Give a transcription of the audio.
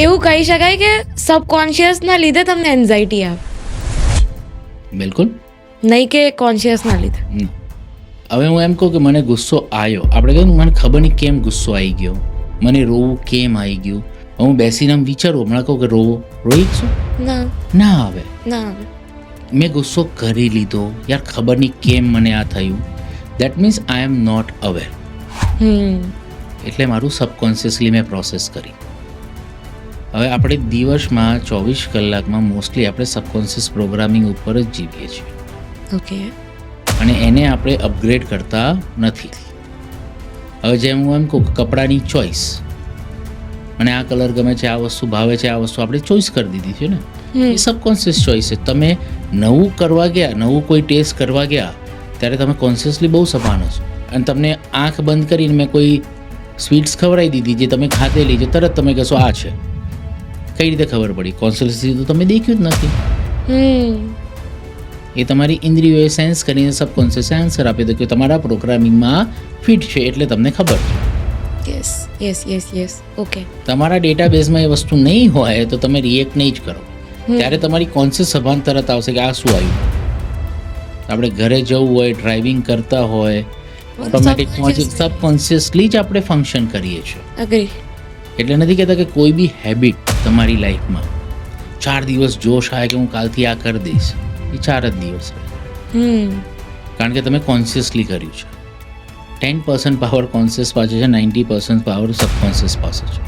એવું કહી શકાય કે સબકોન્શિયસના લીધે તમને એન્ઝાઇટી આવે, બિલકુલ નહીં કે કોન્શિયસના લીધે. હવે હું એમ કહું કે મને ગુસ્સો આવ્યો, આપણે કહ્યું મને ખબર નહીં કેમ ગુસ્સો આવી ગયો, મને રોવું કેમ આવી ગયું. હું બેસીને આમ વિચારું, હમણાં કહું કે રોઈ છું, ના ના આવે. ના આવે. મેં ગુસ્સો કરી લીધો, યાર ખબર નહીં કેમ મને આ થયું. That means I am not aware. એટલે મારું સબકોન્શિયસલી મેં પ્રોસેસ કરી. હવે આપણે દિવસમાં 24 કલાકમાં મોસ્ટલી આપણે સબકોન્શિયસ પ્રોગ્રામિંગ ઉપર જ જીવીએ છીએ. ઓકે. અને એને આપણે અપગ્રેડ કરતા નથી. હવે જેમ હું એમ કહું કે કપડાની ચોઈસ, મને આ કલર ગમે છે, આ વસ્તુ ભાવે છે, આ વસ્તુ આપણે ચોઈસ કરી દીધી છે ને, એ સબકોન્શિયસ ચોઈસ છે. તમે નવું કરવા ગયા, નવું કોઈ ટેસ્ટ કરવા ગયા ત્યારે તમે કોન્શિયસલી બહુ સભાનો છો. અને તમને આંખ બંધ કરીને મેં કોઈ સ્વીટ્સ ખવડાવી દીધી જે તમે ખાધેલી છે, તરત તમે કહેશો આ છે. કઈ રીતે ખબર પડી? કોન્શિયસલી તો તમે દેખ્યું જ નથી. એ તમારી ઇન્દ્રિયોએ સેન્સ કરીને સબકોન્શિયસ આન્સર આપી દો કે તમારા પ્રોગ્રામિંગમાં ફિટ છે, એટલે તમને ખબર છે. Yes yes yes yes. Okay. તમારા ડેટાબેઝમાં એ વસ્તુ નહીં હોય તો તમે રિએક્ટ નહીં જ કરો. ત્યારે તમારી કોન્શિયસ સભાન તરત આવશે કે આ શું આવ્યું. આપણે ઘરે જવું હોય, ડ્રાઇવિંગ કરતા હોય, ઓટોમેટિક સબકોન્શિયસલી જ આપણે ફંક્શન કરીએ છીએ. અગ્રી. એટલે નથી કહેતા કે કોઈ બી હેબિટ તમારી લાઈફમાં 4 દિવસ જોશ આવે કે હું કાલથી આ કરી દઈશ, એ 4 જ દિવસ રહે. કારણ કે તમે કોન્શિયસલી કર્યું છે. 10% પાવર કોન્શિયસ પાસે છે, 90% પાવર સબકોન્શિયસ પાસે છે.